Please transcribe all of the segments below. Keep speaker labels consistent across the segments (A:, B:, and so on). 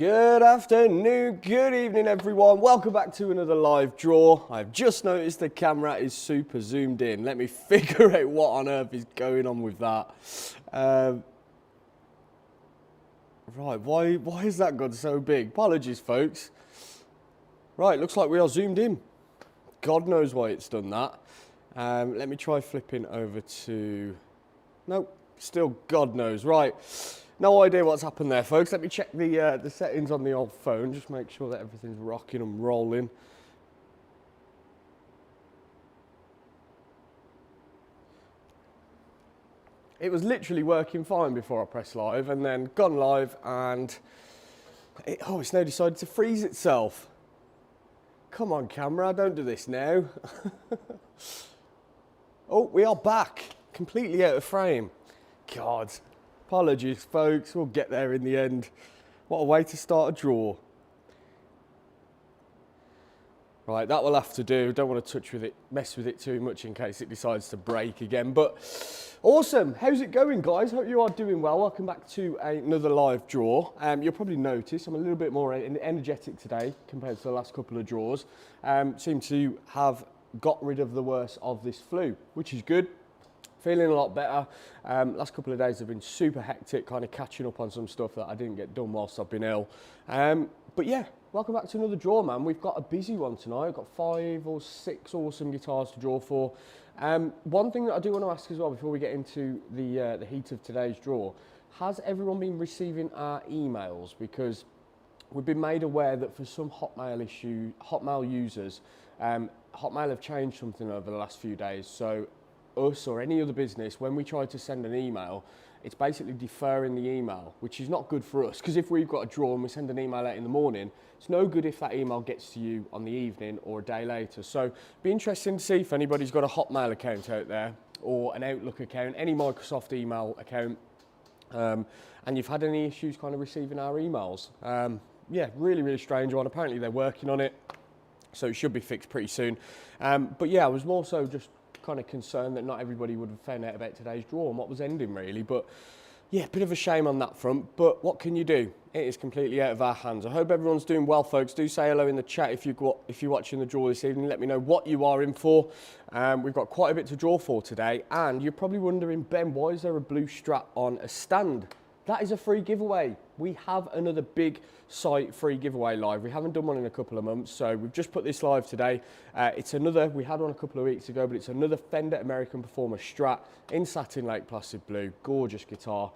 A: Good afternoon, good evening everyone. Welcome back to another live draw. I've just noticed the camera is super zoomed in. Let me figure out what on earth is going on with that. Right, why has that got so big? Apologies folks. Right, looks like we are zoomed in. God knows why it's done that. Let me try flipping over to, nope, still God knows. Right. No idea what's happened there, folks. Let me check the settings on the old phone, just make sure that everything's rocking and rolling. It was literally working fine before I pressed live, and then gone live, and it's now decided to freeze itself. Come on, camera, don't do this now. Oh, we are back, completely out of frame. God. Apologies, folks. We'll get there in the end. What a way to start a draw. Right, that will have to do. Don't want to mess with it too much in case it decides to break again. But awesome. How's it going, guys? Hope you are doing well. Welcome back to another live draw. You'll probably notice I'm a little bit more energetic today compared to the last couple of draws. Seem to have got rid of the worst of this flu, which is good. Feeling a lot better. Last couple of days have been super hectic, kind of catching up on some stuff that I didn't get done whilst I've been ill. But yeah, welcome back to another draw, man. We've got a busy one tonight. I've got 5 or 6 awesome guitars to draw for. One thing that I do want to ask as well before we get into the heat of today's draw, has everyone been receiving our emails? Because we've been made aware that for some Hotmail users, Hotmail have changed something over the last few days. So us or any other business, when we try to send an email, it's basically deferring the email, which is not good for us, because if we've got a draw and we send an email out in the morning, it's no good if that email gets to you on the evening or a day later. So it'd be interesting to see if anybody's got a Hotmail account out there or an Outlook account, any Microsoft email account, and you've had any issues kind of receiving our emails. Yeah, really strange one. Apparently they're working on it, so it should be fixed pretty soon. But yeah, I was more so just kind of concerned that not everybody would have found out about today's draw and what was ending really. But yeah, bit of a shame on that front, but what can you do? It is completely out of our hands. I hope everyone's doing well, folks. Do say hello in the chat if you're watching the draw this evening. Let me know what you are in for. We've got quite a bit to draw for today, and you're probably wondering, Ben, why is there a blue strap on a stand? That is a free giveaway. We have another big site free giveaway live. We haven't done one in a couple of months, so we've just put this live today. It's another, we had one a couple of weeks ago, but it's another Fender American Performer Strat in satin lake placid blue. Gorgeous guitar.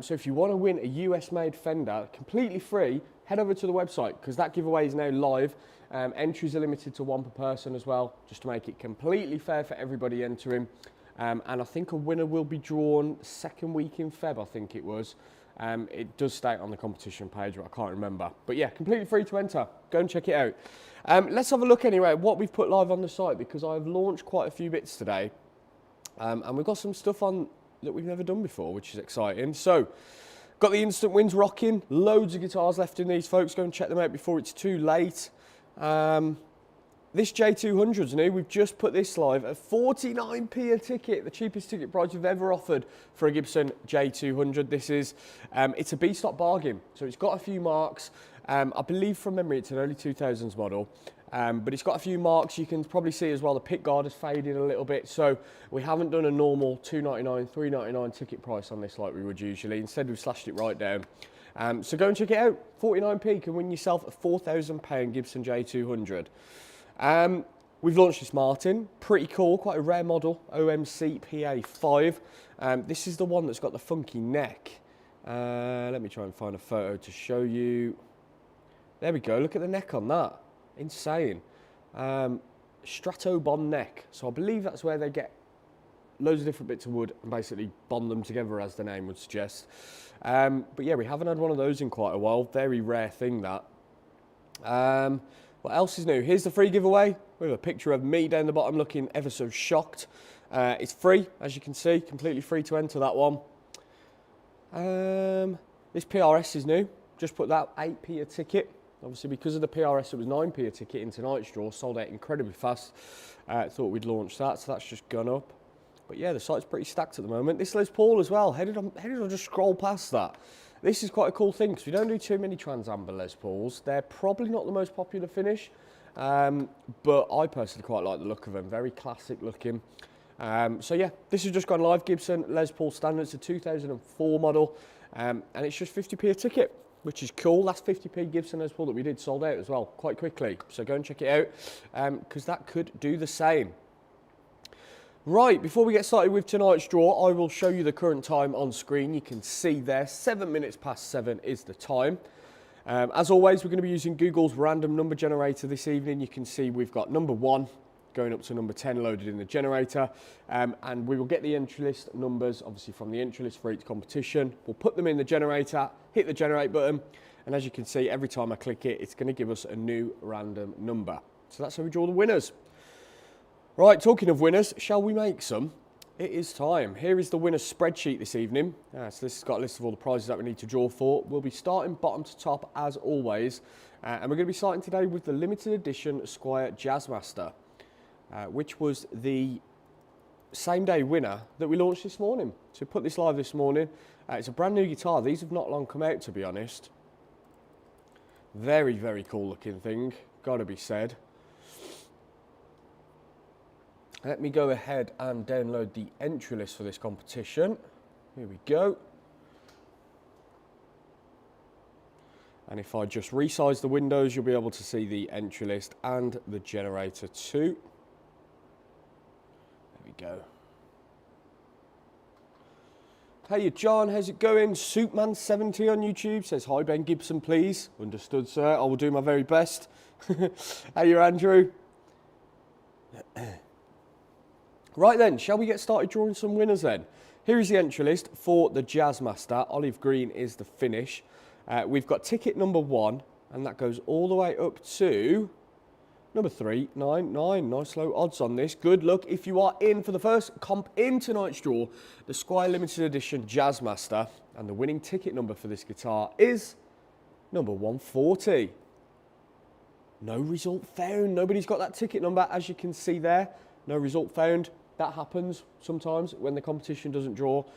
A: So if you want to win a US made Fender completely free, head over to the website, because that giveaway is now live. Entries are limited to 1 per person as well, just to make it completely fair for everybody entering. And I think a winner will be drawn second week in Feb, I think it was. It does state on the competition page, but I can't remember. But yeah, completely free to enter. Go and check it out. Let's have a look anyway at what we've put live on the site, because I've launched quite a few bits today. And we've got some stuff on that we've never done before, which is exciting. So, got the Instant Winds rocking. Loads of guitars left in these, folks. Go and check them out before it's too late. This J200's new. We've just put this live at 49p a ticket, the cheapest ticket price we've ever offered for a Gibson J200. This is, it's a B-stock bargain, so it's got a few marks. I believe from memory it's an early 2000s model, but it's got a few marks. You can probably see as well the pick guard has faded a little bit, so we haven't done a normal $299, $399 ticket price on this like we would usually. Instead, we've slashed it right down. So go and check it out. 49p can win yourself a £4,000 Gibson J200. We've launched this Martin, pretty cool, quite a rare model, OMC PA5. This is the one that's got the funky neck. Let me try and find a photo to show you. There we go, look at the neck on that, insane. Stratobond neck, so I believe that's where they get loads of different bits of wood and basically bond them together, as the name would suggest. But yeah, we haven't had one of those in quite a while, very rare thing that. What else is new? Here's the free giveaway with a picture of me down the bottom looking ever so shocked. It's free, as you can see, completely free to enter that one. This PRS is new. Just put that 8p a ticket. Obviously, because of the PRS, it was 9p a ticket in tonight's draw. Sold out incredibly fast. Thought we'd launch that, so that's just gone up. But yeah, the site's pretty stacked at the moment. This Les Paul as well. How did I just scroll past that? this is quite a cool thing because we don't do too many Trans Amber Les Pauls. They're probably not the most popular finish, but I personally quite like the look of them. Very classic looking. So yeah, this has just gone live. Gibson Les Paul Standard. It's a 2004 model, and it's just 50p a ticket, which is cool. That's 50p Gibson Les Paul that we did sold out as well quite quickly. So go and check it out because that could do the same. Right, before we get started with tonight's draw, I will show you the current time on screen. You can see there, 7 minutes past 7 is the time. As always, we're going to be using Google's random number generator this evening. You can see we've got number 1 going up to number 10 loaded in the generator. And we will get the entry list numbers, obviously from the entry list for each competition. We'll put them in the generator, hit the generate button, and as you can see, every time I click it, it's going to give us a new random number. So that's how we draw the winners. Right, talking of winners, shall we make some? It is time. Here is the winners spreadsheet this evening. So this has got a list of all the prizes that we need to draw for. We'll be starting bottom to top as always. And we're going to be starting today with the limited edition Squier Jazzmaster, which was the same day winner that we launched this morning. So we put this live this morning. It's a brand new guitar. These have not long come out, to be honest. Very, very cool looking thing, gotta be said. Let me go ahead and download the entry list for this competition. Here we go. And if I just resize the windows, you'll be able to see the entry list and the generator too. There we go. Hey John, how's it going? Soupman70 on YouTube says, hi Ben Gibson, please. Understood, sir. I will do my very best. Hey, you're Andrew. Right then, shall we get started drawing some winners then? Here is the entry list for the Jazzmaster. Olive green is the finish. We've got ticket number 1, and that goes all the way up to number 399. Nice low odds on this. Good luck if you are in for the first comp in tonight's draw, the Squier Limited Edition Jazzmaster. And the winning ticket number for this guitar is number 140. No result found. Nobody's got that ticket number, as you can see there. No result found. That happens sometimes when the competition doesn't sell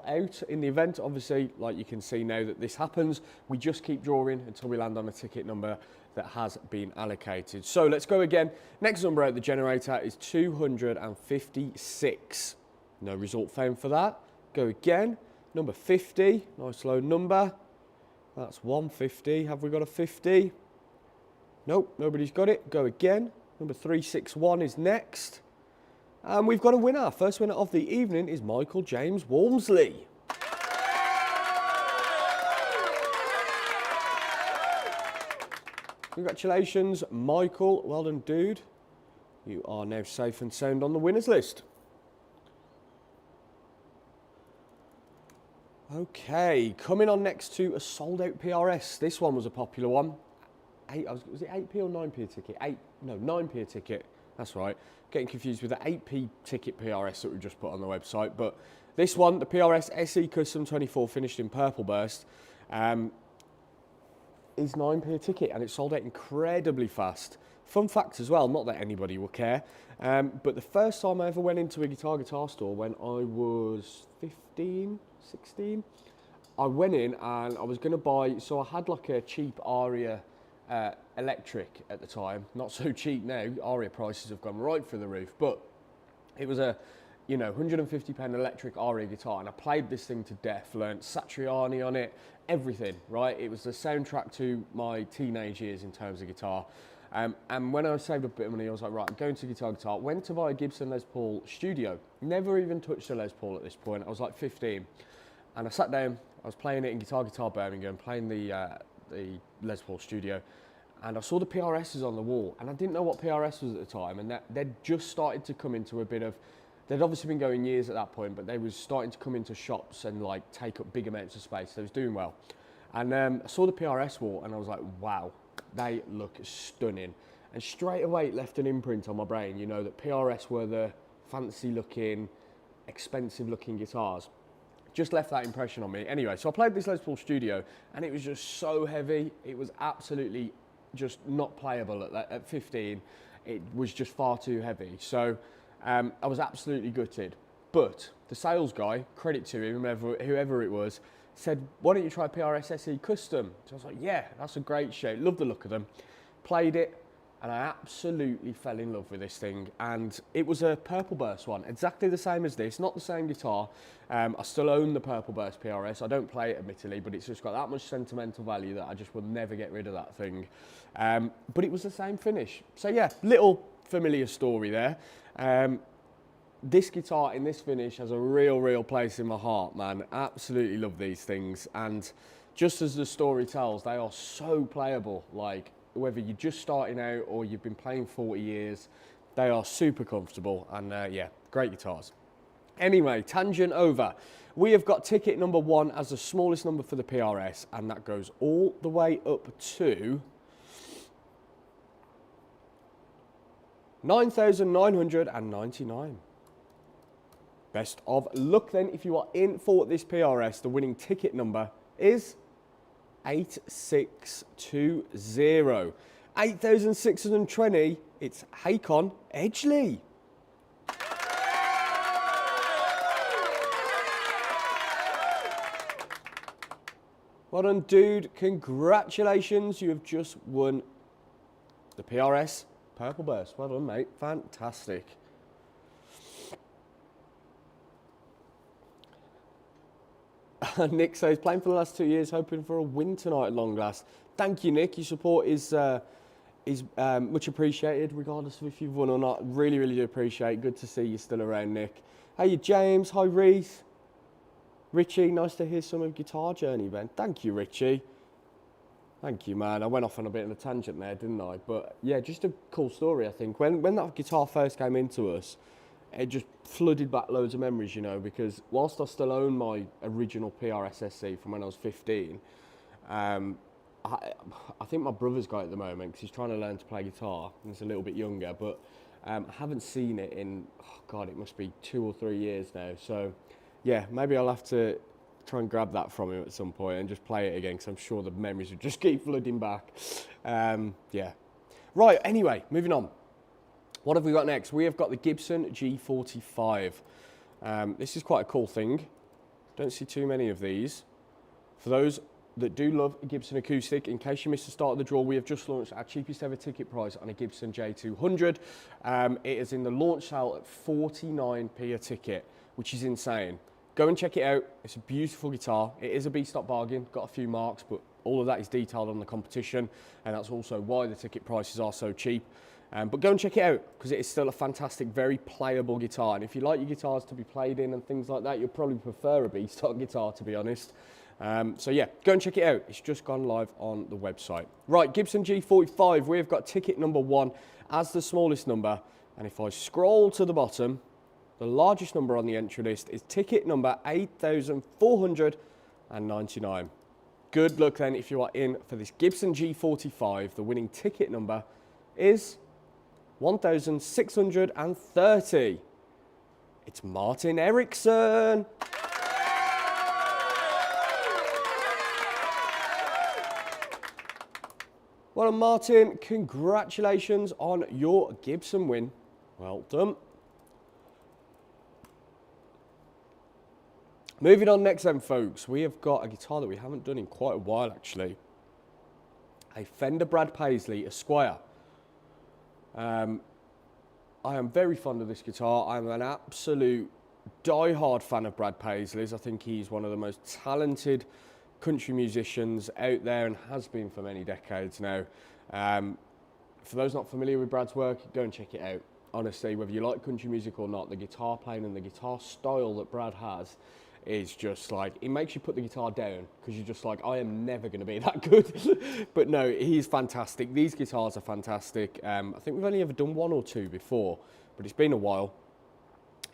A: out in the event. Obviously, like you can see now that this happens, we just keep drawing until we land on a ticket number that has been allocated. So let's go again. Next number out the generator is 256. No result found for that. Go again. Number 50, nice low number. That's 150. Have we got a 50? Nope, nobody's got it. Go again. Number 361 is next. And we've got a winner. First winner of the evening is Michael James Walmsley. Congratulations, Michael. Well done, dude. You are now safe and sound on the winners list. Okay, coming on next to a sold out PRS. This one was a popular one. Was it 8p or 9p a ticket? 9p a ticket. That's right. Getting confused with the 8p ticket PRS that we just put on the website. But this one, the PRS SE Custom 24 finished in Purple Burst, is 9p a ticket, and it sold out incredibly fast. Fun fact as well, not that anybody will care, but the first time I ever went into a guitar store when I was 15, 16, I went in and I was going to buy, so I had like a cheap Aria electric at the time, not so cheap now. Aria prices have gone right through the roof, but it was a, you know, £150 electric Aria guitar, and I played this thing to death, learnt Satriani on it, everything, right? It was the soundtrack to my teenage years in terms of guitar. And when I saved up a bit of money, I was like, right, I'm going to Guitar. Went to buy a Gibson Les Paul Studio. Never even touched a Les Paul at this point. I was like 15. And I sat down, I was playing it in Guitar Birmingham, playing the Les Paul Studio. And I saw the PRSs on the wall, and I didn't know what PRS was at the time, and they'd just started to come into a bit of, they'd obviously been going years at that point, but they was starting to come into shops and like take up big amounts of space. They was doing well. And I saw the PRS wall, and I was like, wow, they look stunning. And straight away it left an imprint on my brain, you know, that PRS were the fancy looking, expensive looking guitars. Just left that impression on me. Anyway, so I played this Les Paul Studio, and it was just so heavy. It was absolutely just not playable at 15. It was just far too heavy. So I was absolutely gutted. But the sales guy, credit to him, whoever it was, said, why don't you try PRS SE Custom? So I was like, yeah, that's a great shape. Love the look of them. Played it, and I absolutely fell in love with this thing. And it was a Purple Burst one, exactly the same as this, not the same guitar. I still own the Purple Burst PRS. I don't play it admittedly, but it's just got that much sentimental value that I just will never get rid of that thing. But it was the same finish. So yeah, little familiar story there. This guitar in this finish has a real place in my heart, man. Absolutely love these things. And just as the story tells, they are so playable. Like, whether you're just starting out or you've been playing 40 years, they are super comfortable. And yeah, great guitars. Anyway, tangent over. We have got ticket number 1 as the smallest number for the PRS, and that goes all the way up to 9,999. Best of luck then if you are in for this PRS. The winning ticket number is 8620. 8,620, it's Hakon Edgley. Well done, dude. Congratulations, you have just won the PRS Purple Burst. Well done, mate. Fantastic. Nick says, playing for the last 2 years, hoping for a win tonight at long last. Thank you, Nick. Your support is much appreciated, regardless of if you've won or not. Really do appreciate it. Good to see you still around, Nick. Hey, James. Hi, Reese. Richie, nice to hear some of Guitar Journey, Ben. Thank you, Richie. Thank you, man. I went off on a bit of a tangent there, didn't I? But yeah, just a cool story, I think. When that guitar first came into us, it just flooded back loads of memories, you know, because whilst I still own my original PRS SC from when I was 15, I think my brother's got it at the moment because he's trying to learn to play guitar and he's a little bit younger, but I haven't seen it in, oh God, it must be 2 or 3 years now. So yeah, maybe I'll have to try and grab that from him at some point and just play it again because I'm sure the memories will just keep flooding back. Yeah. Right, anyway, moving on. What have we got next? We have got the Gibson G45. This is quite a cool thing. Don't see too many of these. For those that do love a Gibson acoustic, in case you missed the start of the draw, we have just launched our cheapest ever ticket price on a Gibson J200. It is in the launch sale at 49p a ticket, which is insane. Go and check it out. It's a beautiful guitar. It is a B-stock bargain, got a few marks, but all of that is detailed on the competition, and that's also why the ticket prices are so cheap. But go and check it out, because it is still a fantastic, very playable guitar. And if you like your guitars to be played in and things like that, you'll probably prefer a B-stock guitar, to be honest. So yeah, go and check it out. It's just gone live on the website. Right, Gibson G45, we've got ticket number 1 as the smallest number. And if I scroll to the bottom, the largest number on the entry list is ticket number 8,499. Good luck then if you are in for this Gibson G45. The winning ticket number is 1,630. It's Martin Eriksson. Well, Martin, congratulations on your Gibson win. Well done. Moving on next then, folks, we have got a guitar that we haven't done in quite a while, actually. A Fender Brad Paisley Esquire. I am very fond of this guitar. I'm an absolute die-hard fan of Brad Paisley's. I think he's one of the most talented country musicians out there and has been for many decades now. For those not familiar with Brad's work, go and check it out. Honestly, whether you like country music or not, the guitar playing and the guitar style that Brad has is just like, it makes you put the guitar down because you're just like, I am never going to be that good. But no, he's fantastic. These guitars are fantastic. I think we've only ever done 1 or 2 before, but it's been a while.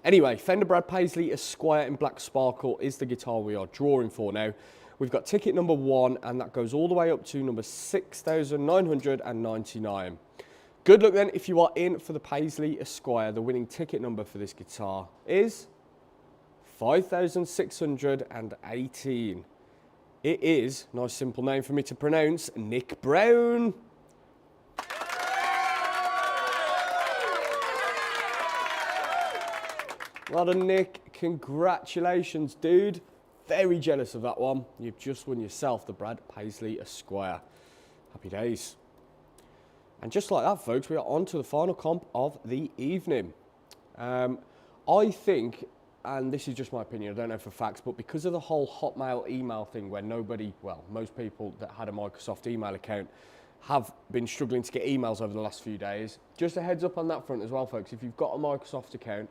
A: Anyway, Fender Brad Paisley Esquire in Black Sparkle is the guitar we are drawing for now. We've got ticket number 1, and that goes all the way up to number 6,999. Good luck then if you are in for the Paisley Esquire. The winning ticket number for this guitar is 5,618. It is, nice simple name for me to pronounce, Nick Brown. Well done, Nick. Congratulations, dude. very jealous of that one. You've just won yourself the Brad Paisley Esquire. Happy days. And just like that, folks, we are on to the final comp of the evening. I think, and this is just my opinion, I don't know for facts, but because of the whole Hotmail email thing where nobody, well, most people that had a Microsoft email account have been struggling to get emails over the last few days. Just a heads up on that front as well, folks. If you've got a Microsoft account,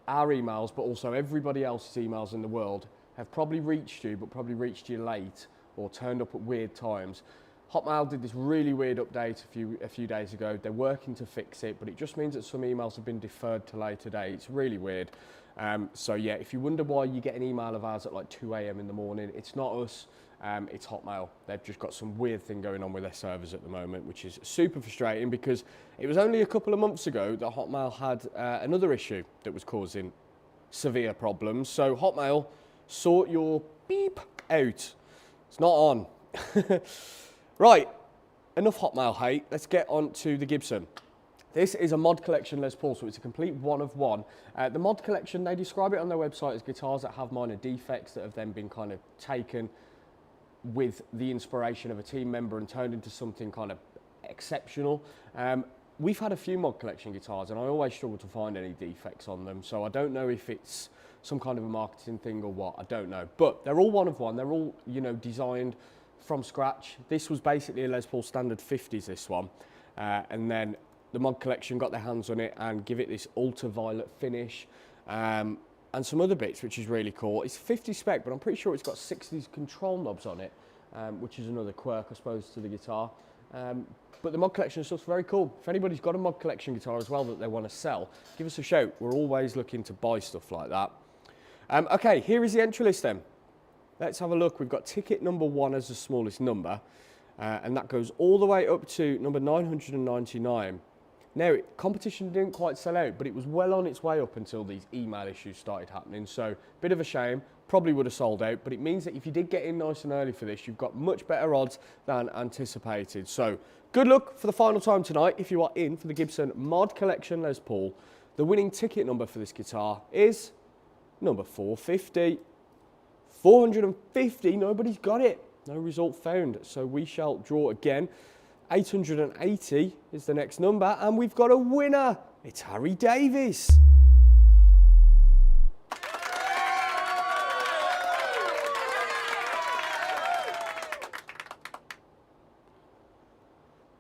A: our emails, but also everybody else's emails in the world have probably reached you, but probably reached you late or turned up at weird times. Hotmail did this really weird update a few days ago. They're working to fix it, but it just means that some emails have been deferred to later date. It's really weird. So yeah, if you wonder why you get an email of ours at like 2 a.m. in the morning, it's not us, it's Hotmail. They've just got some weird thing going on with their servers at the moment, which is super frustrating because it was only a couple of months ago that Hotmail had another issue that was causing severe problems. So Hotmail, sort your beep out. It's not on. Right, enough Hotmail hate. Let's get on to the Gibson. This is a mod collection Les Paul, so it's a complete one of one. The mod collection, they describe it on their website as guitars that have minor defects that have then been kind of taken with the inspiration of a team member and turned into something kind of exceptional. We've had a few mod collection guitars and I always struggle to find any defects on them, so I don't know if it's some kind of a marketing thing or what, I don't know. But they're all one of one, they're all, you know, designed from scratch. This was basically a Les Paul Standard 50s, this one. And then the mod collection got their hands on it and give it this ultraviolet finish and some other bits, which is really cool. It's 50 spec, but I'm pretty sure it's got 60s control knobs on it, which is another quirk, I suppose, to the guitar. But the mod collection stuff's very cool. If anybody's got a mod collection guitar as well that they want to sell, give us a shout. We're always looking to buy stuff like that. Okay, here is the entry list then. Let's have a look. We've got ticket number 1 as the smallest number, and that goes all the way up to number 999. Now, competition didn't quite sell out, but it was well on its way up until these email issues started happening. So, bit of a shame. Probably would have sold out, but it means that if you did get in nice and early for this, you've got much better odds than anticipated. So, good luck for the final time tonight if you are in for the Gibson Mod Collection Les Paul. The winning ticket number for this guitar is number 450. 450, nobody's got it. No result found, so we shall draw again. 880 is the next number, and we've got a winner. It's Harry Davis.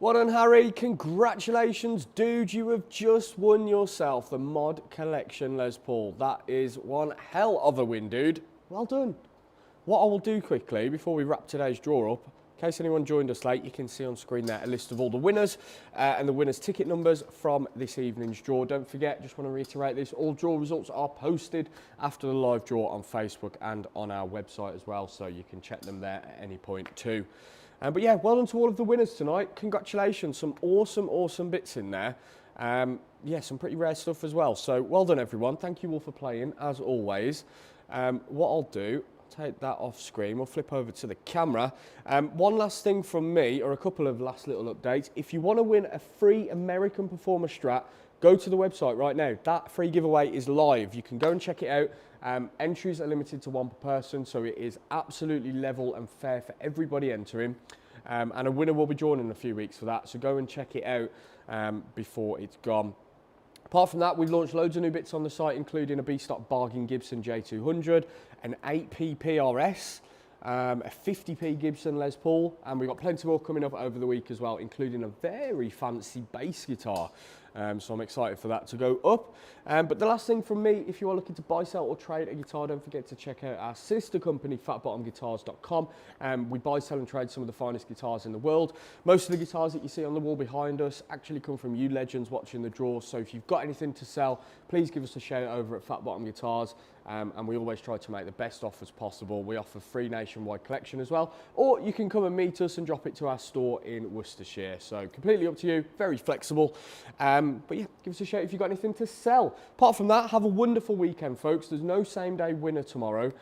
A: Well done, Harry. Congratulations, dude. You have just won yourself the Mod Collection Les Paul. That is one hell of a win, dude. Well done. What I will do quickly before we wrap today's draw up, in case anyone joined us late, you can see on screen there a list of all the winners and the winners' ticket numbers from this evening's draw. Don't forget, just want to reiterate this, all draw results are posted after the live draw on Facebook and on our website as well, so you can check them there at any point too. But yeah, well done to all of the winners tonight. Congratulations, some awesome bits in there. Yeah, some pretty rare stuff as well. So well done, everyone. Thank you all for playing, as always. What I'll do, take that off screen, we'll flip over to the camera. One last thing from me, or a couple of last little updates. If you want to win a free American Performer Strat, go to the website right now. That free giveaway is live. You can go and check it out. Entries are limited to 1 per person, so it is absolutely level and fair for everybody entering. And a winner will be drawn in a few weeks for that, so go and check it out before it's gone. Apart from that, we've launched loads of new bits on the site, including a B-Stock Bargain Gibson J200, an 8P PRS, a 50p Gibson Les Paul, and we've got plenty more coming up over the week as well, including a very fancy bass guitar. So I'm excited for that to go up. But the last thing from me, if you are looking to buy, sell or trade a guitar, don't forget to check out our sister company, fatbottomguitars.com. We buy, sell and trade some of the finest guitars in the world. Most of the guitars that you see on the wall behind us actually come from you legends watching the draw. So if you've got anything to sell, please give us a shout over at Fat Bottom Guitars. And we always try to make the best offers possible. We offer free nationwide collection as well, or you can come and meet us and drop it to our store in Worcestershire. So completely up to you, very flexible. But yeah, give us a shout if you've got anything to sell. Apart from that, have a wonderful weekend, folks. There's no same day winner tomorrow.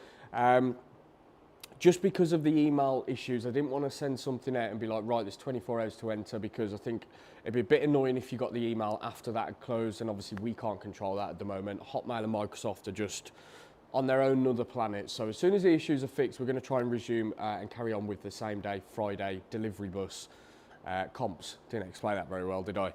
A: Just because of the email issues, I didn't want to send something out and be like, right, there's 24 hours to enter, because I think it'd be a bit annoying if you got the email after that had closed, and obviously we can't control that at the moment. Hotmail and Microsoft are just on their own other planet. So as soon as the issues are fixed, we're going to try and resume and carry on with the same day, Friday delivery bus comps. Didn't explain that very well, did I?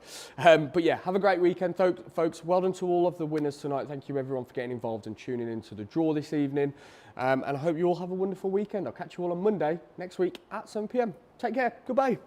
A: But yeah, have a great weekend, folks. Well done to all of the winners tonight. Thank you everyone for getting involved and tuning into the draw this evening. And I hope you all have a wonderful weekend. I'll catch you all on Monday next week at 7 p.m. Take care. Goodbye.